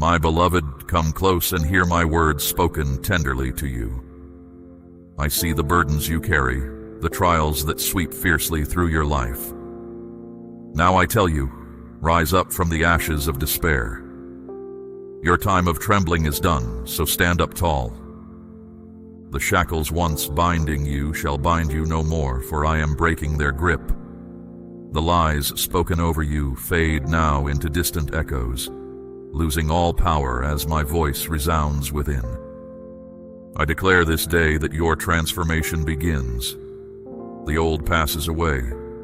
My beloved, come close and hear my words spoken tenderly to you. I see the burdens you carry, the trials that sweep fiercely through your life. Now I tell you, rise up from the ashes of despair. Your time of trembling is done, so stand up tall. The shackles once binding you shall bind you no more, for I am breaking their grip. The lies spoken over you fade now into distant echoes, losing all power as my voice resounds within. I declare this day that your transformation begins. The old passes away,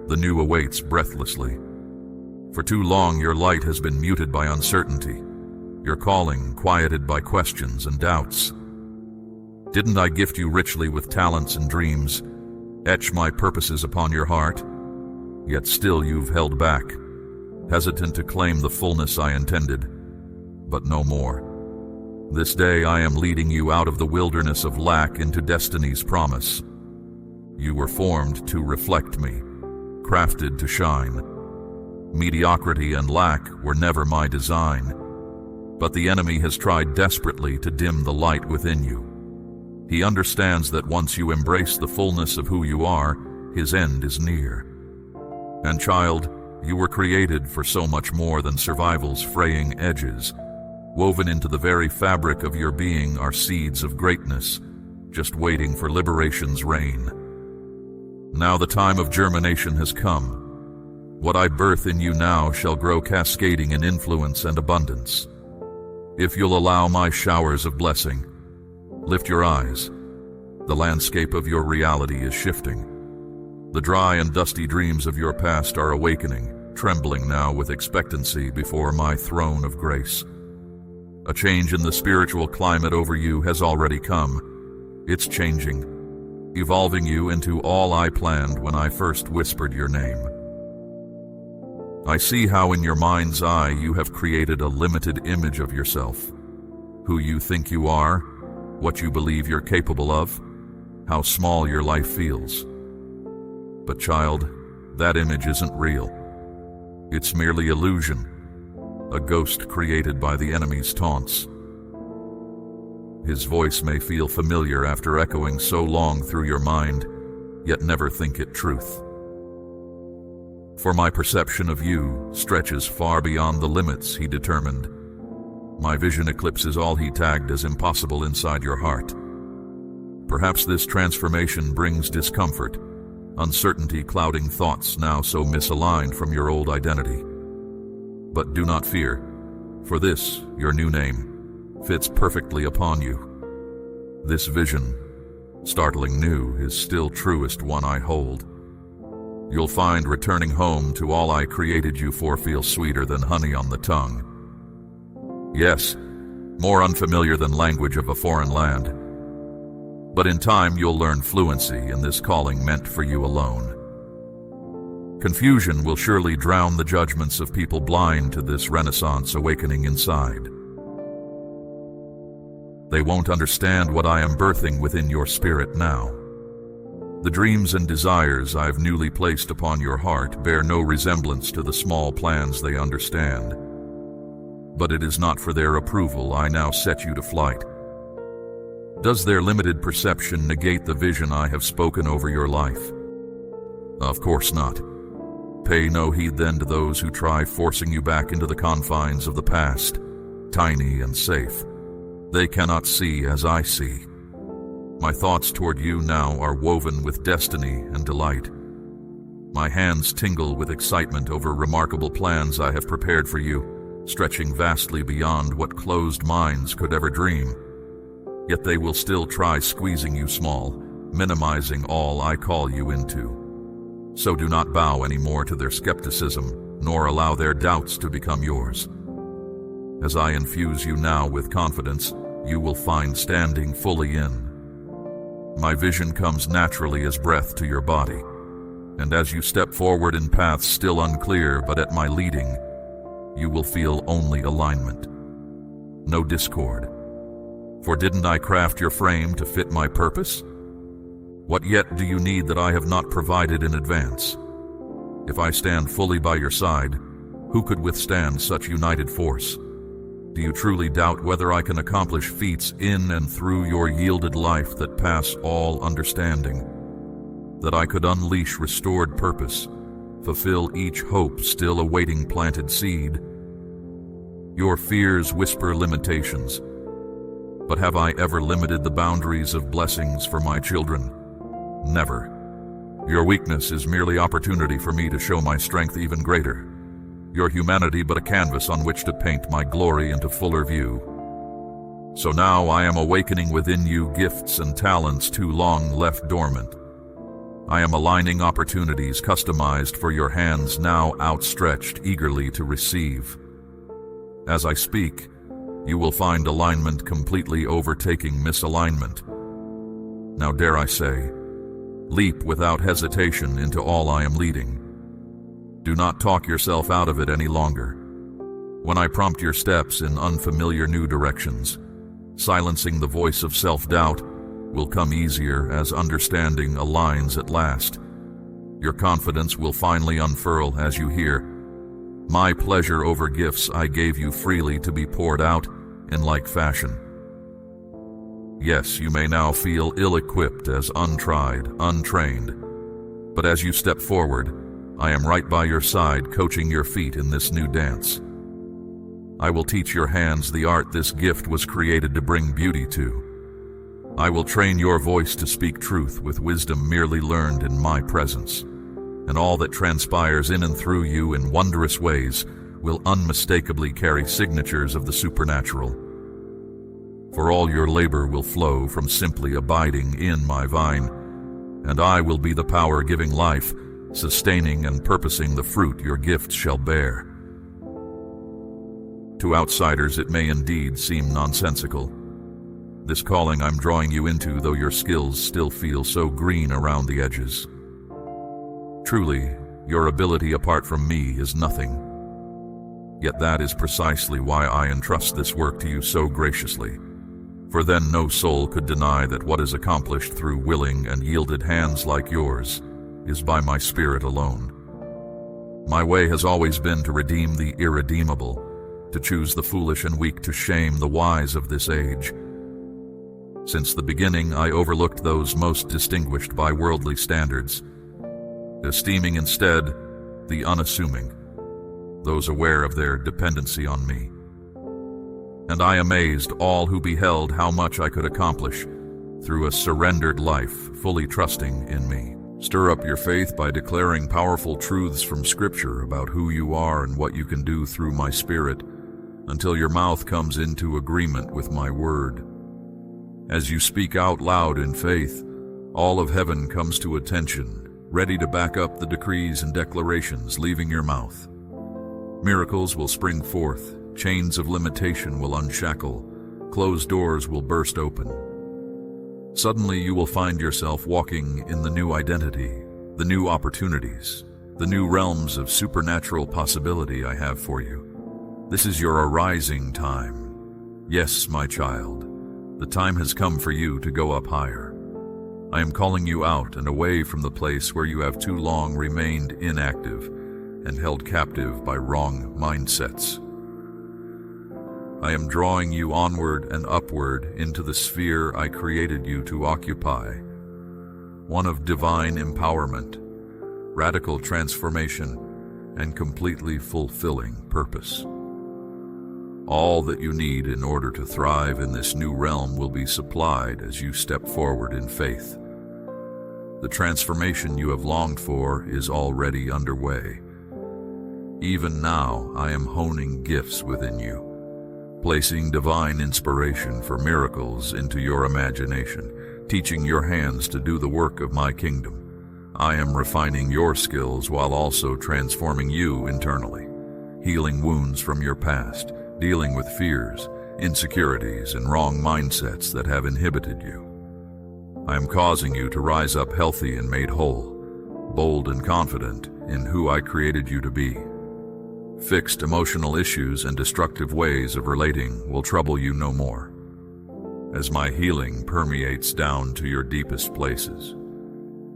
the new awaits breathlessly. For too long your light has been muted by uncertainty, your calling quieted by questions and doubts. Didn't I gift you richly with talents and dreams, etch my purposes upon your heart? Yet still you've held back, hesitant to claim the fullness I intended, but no more. This day I am leading you out of the wilderness of lack into destiny's promise. You were formed to reflect me, crafted to shine. Mediocrity and lack were never my design, but the enemy has tried desperately to dim the light within you. He understands that once you embrace the fullness of who you are, his end is near. And child, you were created for so much more than survival's fraying edges. Woven into the very fabric of your being are seeds of greatness, just waiting for liberation's rain. Now the time of germination has come. What I birth in you now shall grow cascading in influence and abundance. If you'll allow my showers of blessing, lift your eyes. The landscape of your reality is shifting. The dry and dusty dreams of your past are awakening, trembling now with expectancy before my throne of grace. A change in the spiritual climate over you has already come. It's changing, evolving you into all I planned when I first whispered your name. I see how in your mind's eye you have created a limited image of yourself. Who you think you are, what you believe you're capable of, how small your life feels. But child, that image isn't real. It's merely illusion, a ghost created by the enemy's taunts. His voice may feel familiar after echoing so long through your mind, yet never think it truth. For my perception of you stretches far beyond the limits he determined. My vision eclipses all he tagged as impossible inside your heart. Perhaps this transformation brings discomfort, uncertainty clouding thoughts now so misaligned from your old identity. But do not fear, for this, your new name, fits perfectly upon you. This vision, startling new, is still truest one I hold. You'll find returning home to all I created you for feels sweeter than honey on the tongue. Yes, more unfamiliar than language of a foreign land. But in time you'll learn fluency in this calling meant for you alone. Confusion will surely drown the judgments of people blind to this renaissance awakening inside. They won't understand what I am birthing within your spirit now. The dreams and desires I've newly placed upon your heart bear no resemblance to the small plans they understand. But it is not for their approval I now set you to flight. Does their limited perception negate the vision I have spoken over your life? Of course not. Pay no heed then to those who try forcing you back into the confines of the past, tiny and safe. They cannot see as I see. My thoughts toward you now are woven with destiny and delight. My hands tingle with excitement over remarkable plans I have prepared for you, stretching vastly beyond what closed minds could ever dream. Yet they will still try squeezing you small, minimizing all I call you into. So do not bow any more to their skepticism, nor allow their doubts to become yours. As I infuse you now with confidence, you will find standing fully in. My vision comes naturally as breath to your body, and as you step forward in paths still unclear but at my leading, you will feel only alignment, no discord. For didn't I craft your frame to fit my purpose? What yet do you need that I have not provided in advance? If I stand fully by your side, who could withstand such united force? Do you truly doubt whether I can accomplish feats in and through your yielded life that pass all understanding? That I could unleash restored purpose, fulfill each hope still awaiting planted seed? Your fears whisper limitations, but have I ever limited the boundaries of blessings for my children? Never. Your weakness is merely opportunity for me to show my strength even greater. Your humanity but a canvas on which to paint my glory into fuller view. So now I am awakening within you gifts and talents too long left dormant. I am aligning opportunities customized for your hands now outstretched eagerly to receive. As I speak, you will find alignment completely overtaking misalignment. Now dare I say, leap without hesitation into all I am leading. Do not talk yourself out of it any longer. When I prompt your steps in unfamiliar new directions, silencing the voice of self-doubt will come easier as understanding aligns at last. Your confidence will finally unfurl as you hear, "My pleasure over gifts I gave you freely to be poured out in like fashion." Yes, you may now feel ill-equipped as untried, untrained, but as you step forward, I am right by your side, coaching your feet in this new dance. I will teach your hands the art this gift was created to bring beauty to. I will train your voice to speak truth with wisdom merely learned in my presence, and all that transpires in and through you in wondrous ways will unmistakably carry signatures of the supernatural. For all your labor will flow from simply abiding in my vine, and I will be the power giving life, sustaining and purposing the fruit your gifts shall bear. To outsiders it may indeed seem nonsensical, this calling I'm drawing you into, though your skills still feel so green around the edges. Truly, your ability apart from me is nothing. Yet that is precisely why I entrust this work to you so graciously. For then no soul could deny that what is accomplished through willing and yielded hands like yours is by my spirit alone. My way has always been to redeem the irredeemable, to choose the foolish and weak to shame the wise of this age. Since the beginning, I overlooked those most distinguished by worldly standards, esteeming instead the unassuming, those aware of their dependency on me. And I amazed all who beheld how much I could accomplish through a surrendered life, fully trusting in me. Stir up your faith by declaring powerful truths from Scripture about who you are and what you can do through my Spirit, until your mouth comes into agreement with my word. As you speak out loud in faith, all of heaven comes to attention, ready to back up the decrees and declarations leaving your mouth. Miracles will spring forth, chains of limitation will unshackle, closed doors will burst open. Suddenly you will find yourself walking in the new identity, the new opportunities, the new realms of supernatural possibility I have for you. This is your arising time. Yes, my child, the time has come for you to go up higher. I am calling you out and away from the place where you have too long remained inactive and held captive by wrong mindsets. I am drawing you onward and upward into the sphere I created you to occupy, one of divine empowerment, radical transformation, and completely fulfilling purpose. All that you need in order to thrive in this new realm will be supplied as you step forward in faith. The transformation you have longed for is already underway. Even now, I am honing gifts within you, placing divine inspiration for miracles into your imagination, teaching your hands to do the work of my kingdom. I am refining your skills while also transforming you internally, healing wounds from your past, dealing with fears, insecurities, and wrong mindsets that have inhibited you. I am causing you to rise up healthy and made whole, bold and confident in who I created you to be. Fixed emotional issues and destructive ways of relating will trouble you no more, as my healing permeates down to your deepest places.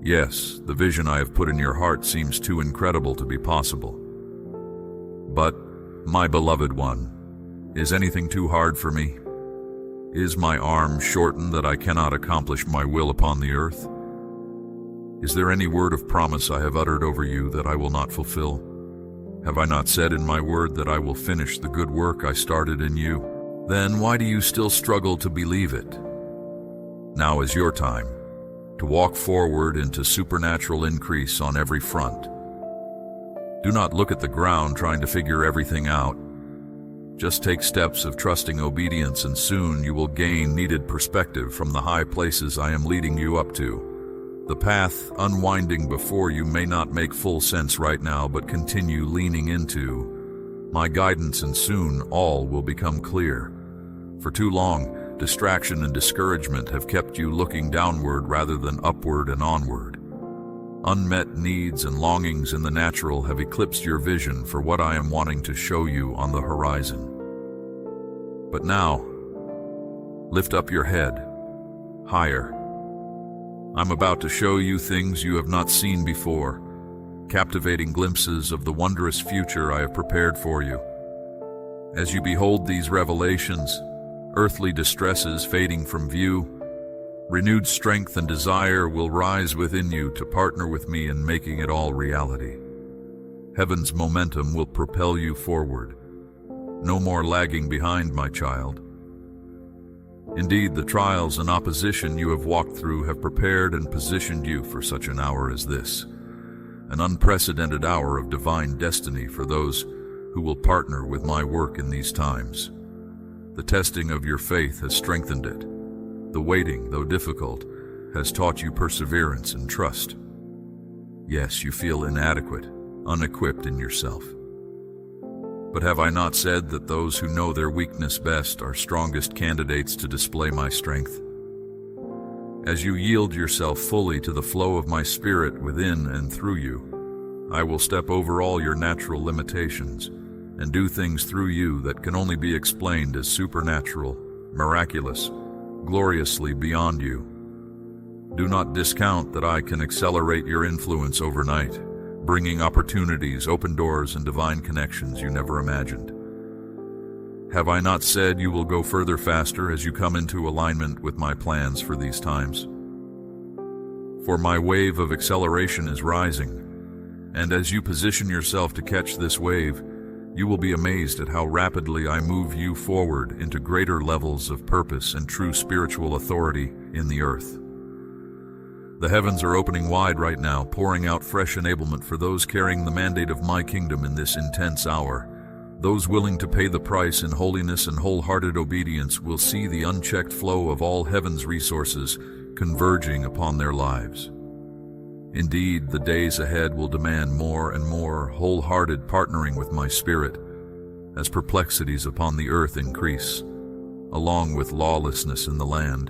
Yes, the vision I have put in your heart seems too incredible to be possible. But, my beloved one, Is anything too hard for me? Is my arm shortened that I cannot accomplish my will upon the earth? Is there any word of promise I have uttered over you that I will not fulfill? Have I not said in my word that I will finish the good work I started in you? Then why do you still struggle to believe it? Now is your time to walk forward into supernatural increase on every front. Do not look at the ground trying to figure everything out. Just take steps of trusting obedience, and soon you will gain needed perspective from the high places I am leading you up to. The path unwinding before you may not make full sense right now, but continue leaning into my guidance and soon all will become clear. For too long, distraction and discouragement have kept you looking downward rather than upward and onward. Unmet needs and longings in the natural have eclipsed your vision for what I am wanting to show you on the horizon. But now, lift up your head, higher. I'm about to show you things you have not seen before, captivating glimpses of the wondrous future I have prepared for you. As you behold these revelations, earthly distresses fading from view, renewed strength and desire will rise within you to partner with me in making it all reality. Heaven's momentum will propel you forward. No more lagging behind, my child. Indeed, the trials and opposition you have walked through have prepared and positioned you for such an hour as this, an unprecedented hour of divine destiny for those who will partner with my work in these times. The testing of your faith has strengthened it. The waiting, though difficult, has taught you perseverance and trust. Yes, you feel inadequate, unequipped in yourself. But have I not said that those who know their weakness best are strongest candidates to display my strength? As you yield yourself fully to the flow of my spirit within and through you, I will step over all your natural limitations and do things through you that can only be explained as supernatural, miraculous, gloriously beyond you. Do not discount that I can accelerate your influence overnight, bringing opportunities, open doors, and divine connections you never imagined. Have I not said you will go further faster as you come into alignment with my plans for these times? For my wave of acceleration is rising, and as you position yourself to catch this wave, you will be amazed at how rapidly I move you forward into greater levels of purpose and true spiritual authority in the earth. The heavens are opening wide right now, pouring out fresh enablement for those carrying the mandate of my kingdom in this intense hour. Those willing to pay the price in holiness and wholehearted obedience will see the unchecked flow of all heaven's resources converging upon their lives. Indeed, the days ahead will demand more and more wholehearted partnering with my spirit as perplexities upon the earth increase, along with lawlessness in the land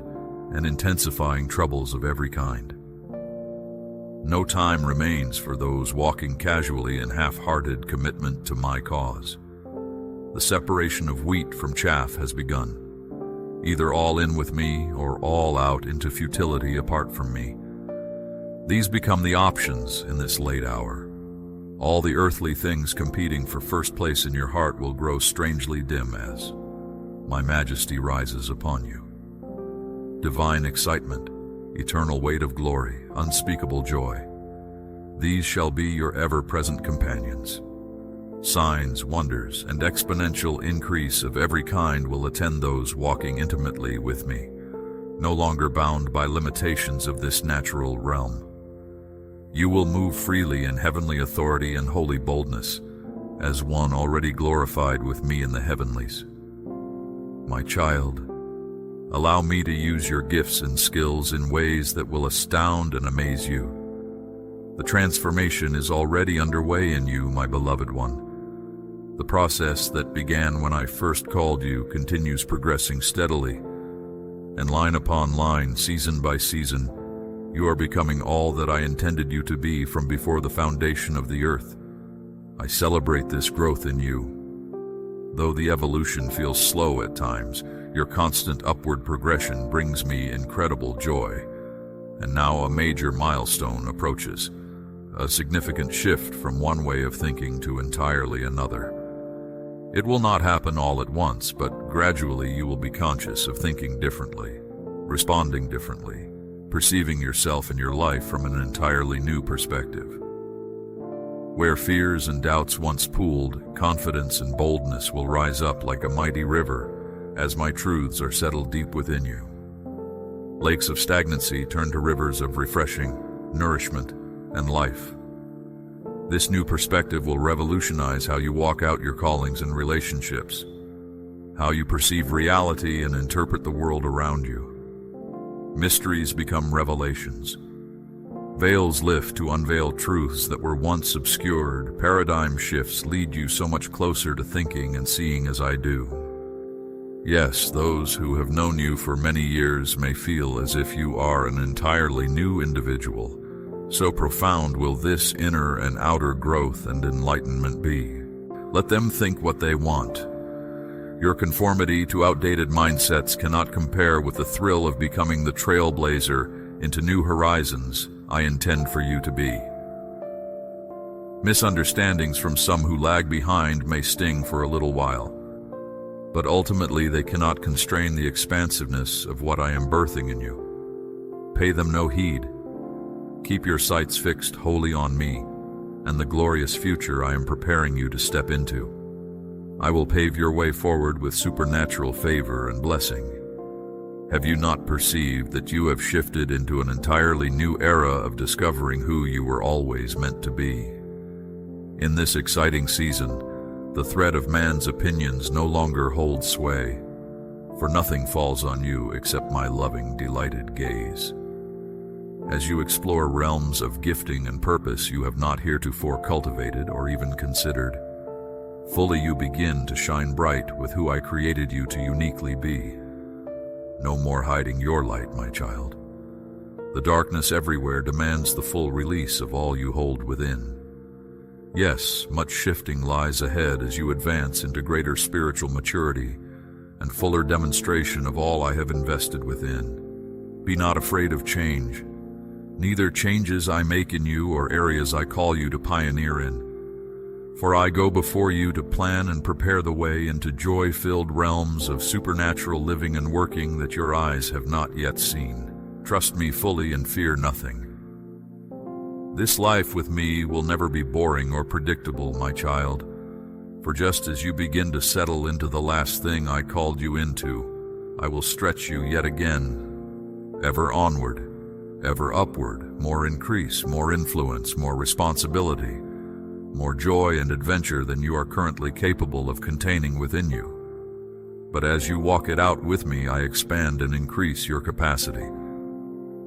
and intensifying troubles of every kind. No time remains for those walking casually in half-hearted commitment to my cause. The separation of wheat from chaff has begun, either all in with me or all out into futility apart from me. These become the options in this late hour. All the earthly things competing for first place in your heart will grow strangely dim as my majesty rises upon you. Divine excitement, eternal weight of glory, unspeakable joy. These shall be your ever-present companions. Signs, wonders, and exponential increase of every kind will attend those walking intimately with me, no longer bound by limitations of this natural realm. You will move freely in heavenly authority and holy boldness, as one already glorified with me in the heavenlies. My child, allow me to use your gifts and skills in ways that will astound and amaze you. The transformation is already underway in you, my beloved one. The process that began when I first called you continues progressing steadily, and line upon line, season by season, you are becoming all that I intended you to be from before the foundation of the earth. I celebrate this growth in you. Though the evolution feels slow at times, your constant upward progression brings me incredible joy. And now a major milestone approaches, a significant shift from one way of thinking to entirely another. It will not happen all at once, but gradually you will be conscious of thinking differently, responding differently, perceiving yourself and your life from an entirely new perspective. Where fears and doubts once pooled, confidence and boldness will rise up like a mighty river as my truths are settled deep within you. Lakes of stagnancy turn to rivers of refreshing, nourishment, and life. This new perspective will revolutionize how you walk out your callings and relationships, how you perceive reality and interpret the world around you. Mysteries become revelations. Veils lift to unveil truths that were once obscured. Paradigm shifts lead you so much closer to thinking and seeing as I do. Yes, those who have known you for many years may feel as if you are an entirely new individual. So profound will this inner and outer growth and enlightenment be. Let them think what they want. Your conformity to outdated mindsets cannot compare with the thrill of becoming the trailblazer into new horizons I intend for you to be. Misunderstandings from some who lag behind may sting for a little while, but ultimately they cannot constrain the expansiveness of what I am birthing in you. Pay them no heed. Keep your sights fixed wholly on me and the glorious future I am preparing you to step into. I will pave your way forward with supernatural favor and blessing. Have you not perceived that you have shifted into an entirely new era of discovering who you were always meant to be? In this exciting season, the thread of man's opinions no longer holds sway, for nothing falls on you except my loving, delighted gaze. As you explore realms of gifting and purpose you have not heretofore cultivated or even considered, fully you begin to shine bright with who I created you to uniquely be. No more hiding your light, my child. The darkness everywhere demands the full release of all you hold within. Yes, much shifting lies ahead as you advance into greater spiritual maturity and fuller demonstration of all I have invested within. Be not afraid of change, neither changes I make in you or areas I call you to pioneer in. For I go before you to plan and prepare the way into joy-filled realms of supernatural living and working that your eyes have not yet seen. Trust me fully and fear nothing. This life with me will never be boring or predictable, my child, for just as you begin to settle into the last thing I called you into, I will stretch you yet again, ever onward, ever upward, more increase, more influence, more responsibility, more joy and adventure than you are currently capable of containing within you. But as you walk it out with me, I expand and increase your capacity,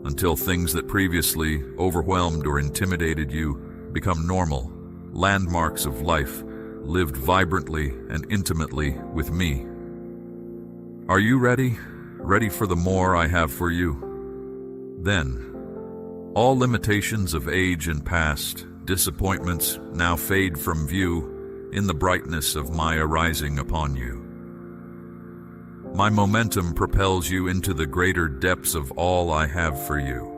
until things that previously overwhelmed or intimidated you become normal, landmarks of life, lived vibrantly and intimately with me. Are you ready? Ready for the more I have for you? Then, all limitations of age and past, disappointments now fade from view in the brightness of my arising upon you. My momentum propels you into the greater depths of all I have for you.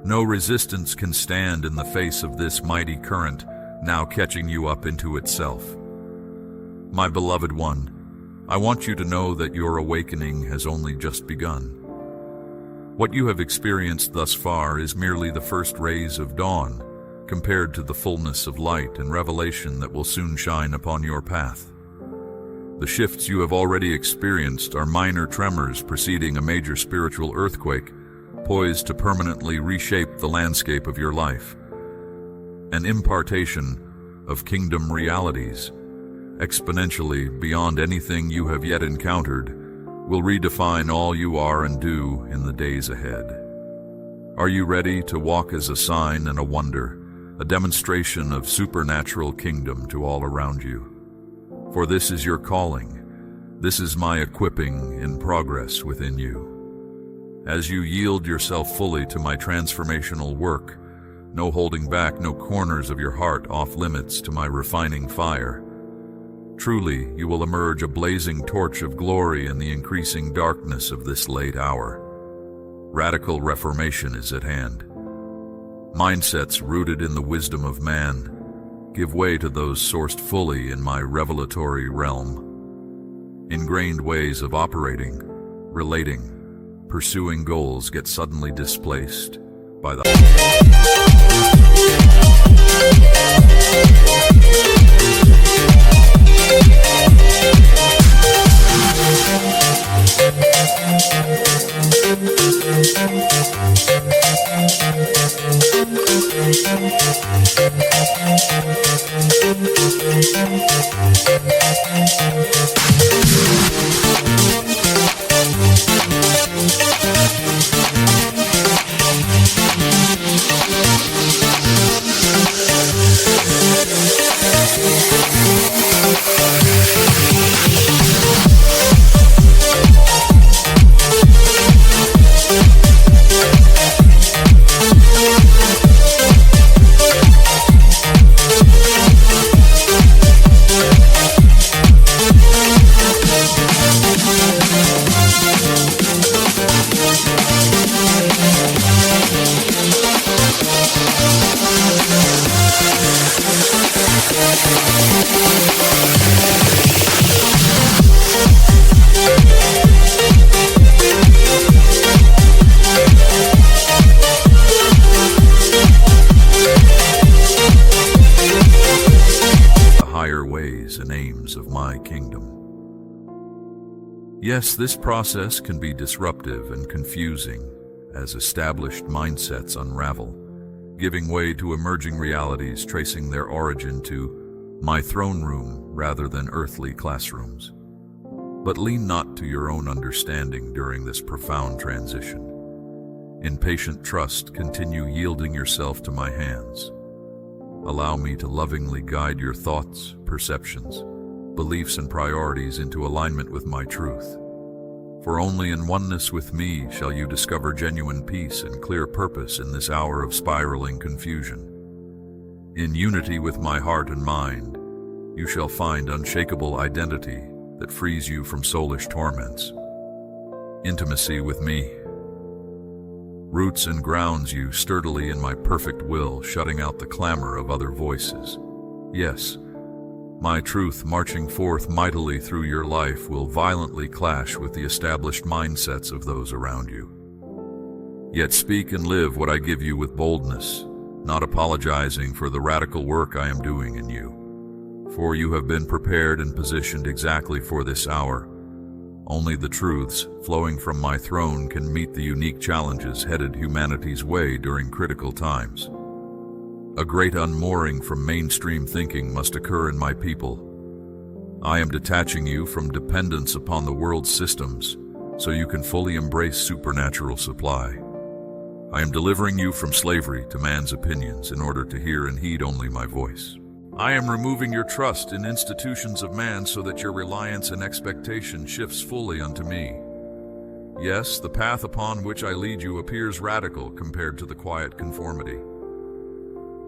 No resistance can stand in the face of this mighty current now catching you up into itself. My beloved one, I want you to know that your awakening has only just begun. What you have experienced thus far is merely the first rays of dawn, compared to the fullness of light and revelation that will soon shine upon your path. The shifts you have already experienced are minor tremors preceding a major spiritual earthquake, poised to permanently reshape the landscape of your life. An impartation of kingdom realities, exponentially beyond anything you have yet encountered, will redefine all you are and do in the days ahead. Are you ready to walk as a sign and a wonder, a demonstration of supernatural kingdom to all around you? For this is your calling. This is my equipping in progress within you. As you yield yourself fully to my transformational work, no holding back, no corners of your heart off limits to my refining fire, truly you will emerge a blazing torch of glory in the increasing darkness of this late hour. Radical reformation is at hand. Mindsets rooted in the wisdom of man, give way to those sourced fully in my revelatory realm. Ingrained ways of operating, relating, pursuing goals get suddenly displaced by the higher ways and aims of my kingdom. Yes, this process can be disruptive and confusing as established mindsets unravel, giving way to emerging realities tracing their origin to my throne room rather than earthly classrooms. But lean not to your own understanding during this profound transition. In patient trust, continue yielding yourself to my hands. Allow me to lovingly guide your thoughts, perceptions, beliefs, and priorities into alignment with my truth. For only in oneness with me shall you discover genuine peace and clear purpose in this hour of spiraling confusion. In unity with my heart and mind, you shall find unshakable identity that frees you from soulish torments. Intimacy with me roots and grounds you sturdily in my perfect will, shutting out the clamor of other voices. Yes, my truth marching forth mightily through your life will violently clash with the established mindsets of those around you. Yet speak and live what I give you with boldness, not apologizing for the radical work I am doing in you. For you have been prepared and positioned exactly for this hour. Only the truths flowing from my throne can meet the unique challenges headed humanity's way during critical times. A great unmooring from mainstream thinking must occur in my people. I am detaching you from dependence upon the world's systems so you can fully embrace supernatural supply. I am delivering you from slavery to man's opinions in order to hear and heed only my voice. I am removing your trust in institutions of man so that your reliance and expectation shifts fully unto me. Yes, the path upon which I lead you appears radical compared to the quiet conformity.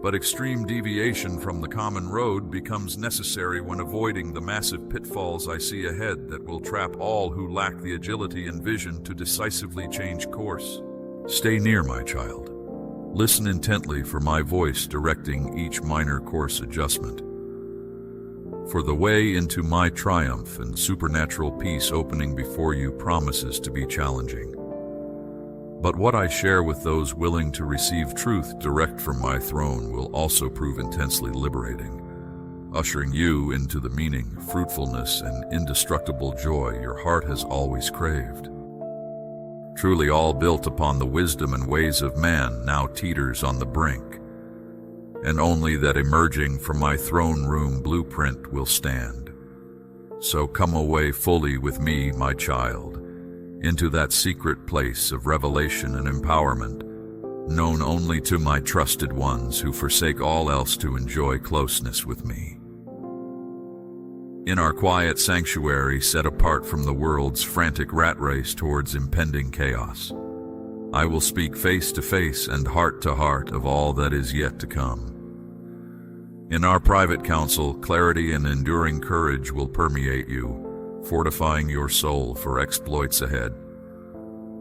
But extreme deviation from the common road becomes necessary when avoiding the massive pitfalls I see ahead that will trap all who lack the agility and vision to decisively change course. Stay near, my child. Listen intently for my voice directing each minor course adjustment. For the way into my triumph and supernatural peace opening before you promises to be challenging. But what I share with those willing to receive truth direct from my throne will also prove intensely liberating, ushering you into the meaning, fruitfulness, and indestructible joy your heart has always craved. Truly all built upon the wisdom and ways of man now teeters on the brink, and only that emerging from my throne room blueprint will stand. So come away fully with me, my child, into that secret place of revelation and empowerment, known only to my trusted ones who forsake all else to enjoy closeness with me. In our quiet sanctuary set apart from the world's frantic rat race towards impending chaos, I will speak face to face and heart to heart of all that is yet to come. In our private counsel, clarity and enduring courage will permeate you, fortifying your soul for exploits ahead.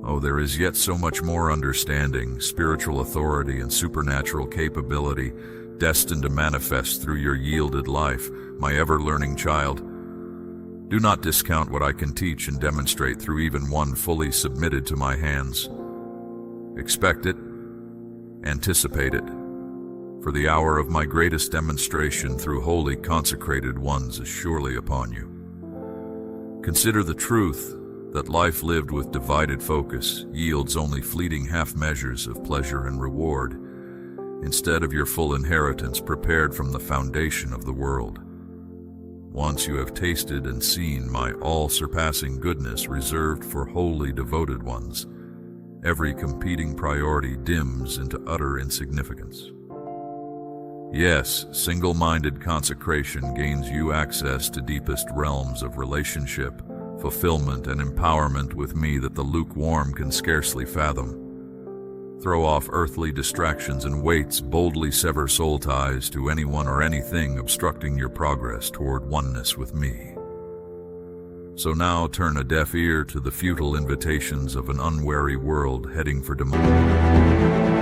Oh, there is yet so much more understanding, spiritual authority, and supernatural capability destined to manifest through your yielded life, my ever-learning child. Do not discount what I can teach and demonstrate through even one fully submitted to my hands. Expect it, anticipate it, for the hour of my greatest demonstration through holy consecrated ones is surely upon you. Consider the truth that life lived with divided focus yields only fleeting half measures of pleasure and reward, instead of your full inheritance prepared from the foundation of the world. Once you have tasted and seen my all-surpassing goodness reserved for wholly devoted ones, every competing priority dims into utter insignificance. Yes, single-minded consecration gains you access to deepest realms of relationship, fulfillment, and empowerment with me that the lukewarm can scarcely fathom. Throw off earthly distractions and weights, boldly sever soul ties to anyone or anything obstructing your progress toward oneness with me. So now turn a deaf ear to the futile invitations of an unwary world heading for demise.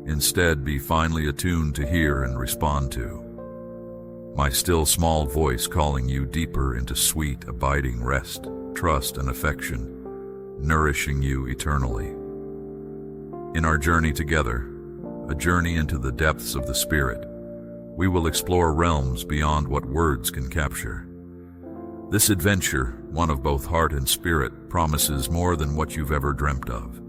Instead, be finely attuned to hear and respond to my still small voice calling you deeper into sweet, abiding rest, trust, and affection, nourishing you eternally. In our journey together, a journey into the depths of the Spirit, we will explore realms beyond what words can capture. This adventure, one of both heart and spirit, promises more than what you've ever dreamt of.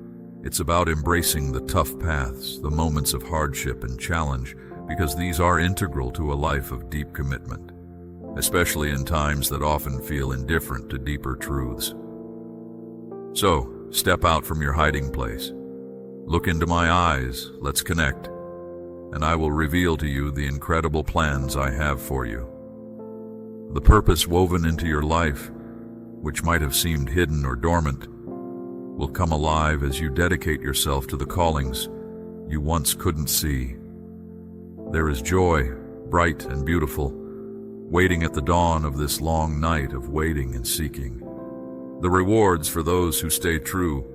It's about embracing the tough paths, the moments of hardship and challenge, because these are integral to a life of deep commitment, especially in times that often feel indifferent to deeper truths. So, step out from your hiding place. Look into my eyes, let's connect, and I will reveal to you the incredible plans I have for you. The purpose woven into your life, which might have seemed hidden or dormant, will come alive as you dedicate yourself to the callings you once couldn't see. There is joy, bright and beautiful, waiting at the dawn of this long night of waiting and seeking. The rewards for those who stay true,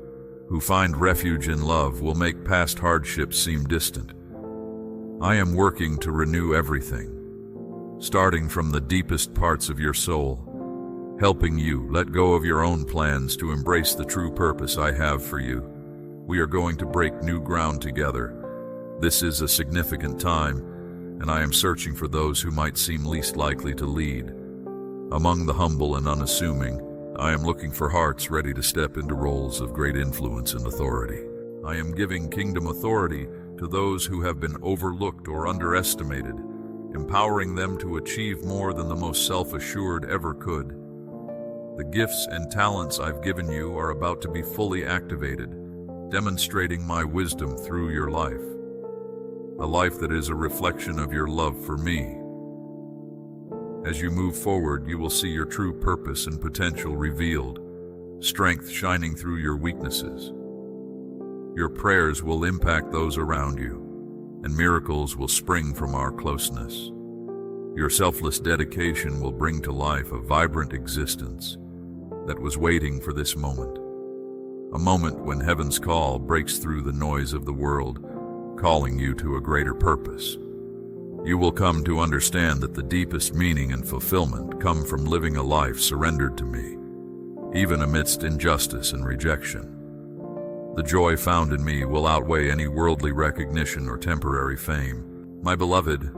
who find refuge in love, will make past hardships seem distant. I am working to renew everything, starting from the deepest parts of your soul, helping you let go of your own plans to embrace the true purpose I have for you. We are going to break new ground together. This is a significant time, and I am searching for those who might seem least likely to lead. Among the humble and unassuming, I am looking for hearts ready to step into roles of great influence and authority. I am giving kingdom authority to those who have been overlooked or underestimated, empowering them to achieve more than the most self-assured ever could. The gifts and talents I've given you are about to be fully activated, demonstrating my wisdom through your life. A life that is a reflection of your love for me. As you move forward, you will see your true purpose and potential revealed, strength shining through your weaknesses. Your prayers will impact those around you, and miracles will spring from our closeness. Your selfless dedication will bring to life a vibrant existence that was waiting for this moment. A moment when heaven's call breaks through the noise of the world, calling you to a greater purpose. You will come to understand that the deepest meaning and fulfillment come from living a life surrendered to me, even amidst injustice and rejection. The joy found in me will outweigh any worldly recognition or temporary fame. My beloved,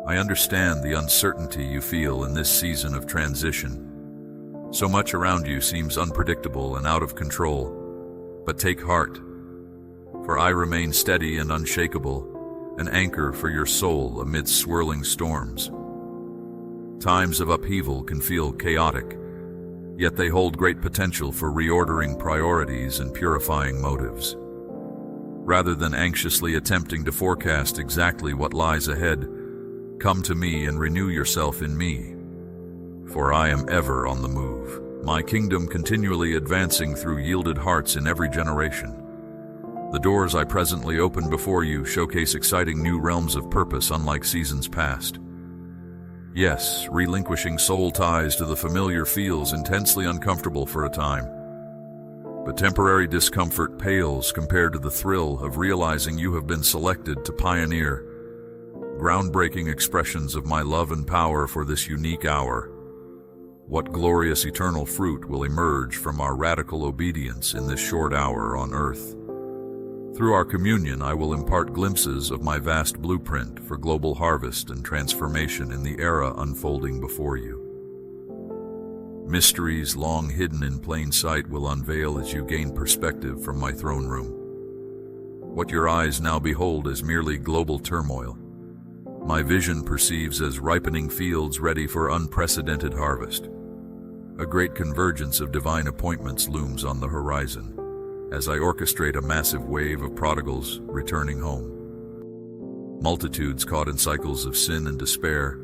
I understand the uncertainty you feel in this season of transition. So much around you seems unpredictable and out of control. But take heart, for I remain steady and unshakable, an anchor for your soul amidst swirling storms. Times of upheaval can feel chaotic, yet they hold great potential for reordering priorities and purifying motives. Rather than anxiously attempting to forecast exactly what lies ahead, come to me and renew yourself in me, for I am ever on the move, my kingdom continually advancing through yielded hearts in every generation. The doors I presently open before you showcase exciting new realms of purpose unlike seasons past. Yes, relinquishing soul ties to the familiar feels intensely uncomfortable for a time, but temporary discomfort pales compared to the thrill of realizing you have been selected to pioneer groundbreaking expressions of my love and power for this unique hour. What glorious eternal fruit will emerge from our radical obedience in this short hour on earth? Through our communion, I will impart glimpses of my vast blueprint for global harvest and transformation in the era unfolding before you. Mysteries long hidden in plain sight will unveil as you gain perspective from my throne room. What your eyes now behold is merely global turmoil. My vision perceives as ripening fields ready for unprecedented harvest. A great convergence of divine appointments looms on the horizon, as I orchestrate a massive wave of prodigals returning home. Multitudes caught in cycles of sin and despair,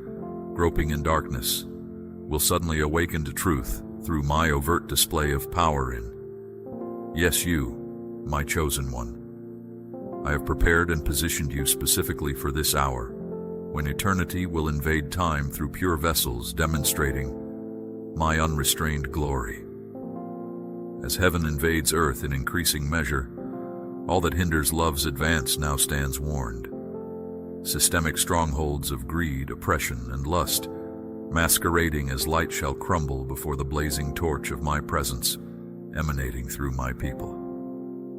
groping in darkness, will suddenly awaken to truth through my overt display of power in, yes, you, my chosen one. I have prepared and positioned you specifically for this hour, when eternity will invade time through pure vessels demonstrating my unrestrained glory. As heaven invades earth in increasing measure, all that hinders love's advance now stands warned. Systemic strongholds of greed, oppression, and lust, masquerading as light, shall crumble before the blazing torch of my presence, emanating through my people.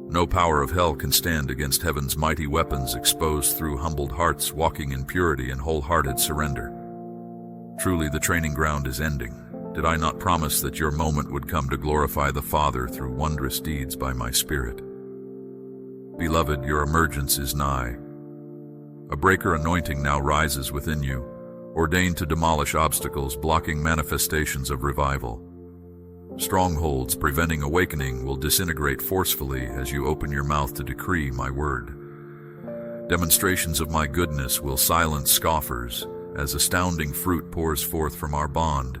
No power of hell can stand against heaven's mighty weapons exposed through humbled hearts walking in purity and wholehearted surrender. Truly, the training ground is ending. Did I not promise that your moment would come to glorify the Father through wondrous deeds by my Spirit? Beloved, your emergence is nigh. A breaker anointing now rises within you, ordained to demolish obstacles blocking manifestations of revival. Strongholds preventing awakening will disintegrate forcefully as you open your mouth to decree my word. Demonstrations of my goodness will silence scoffers as astounding fruit pours forth from our bond.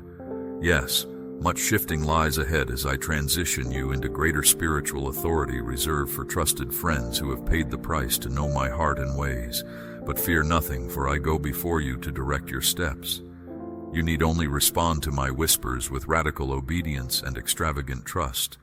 Yes, much shifting lies ahead as I transition you into greater spiritual authority reserved for trusted friends who have paid the price to know my heart and ways. But fear nothing, for I go before you to direct your steps. You need only respond to my whispers with radical obedience and extravagant trust.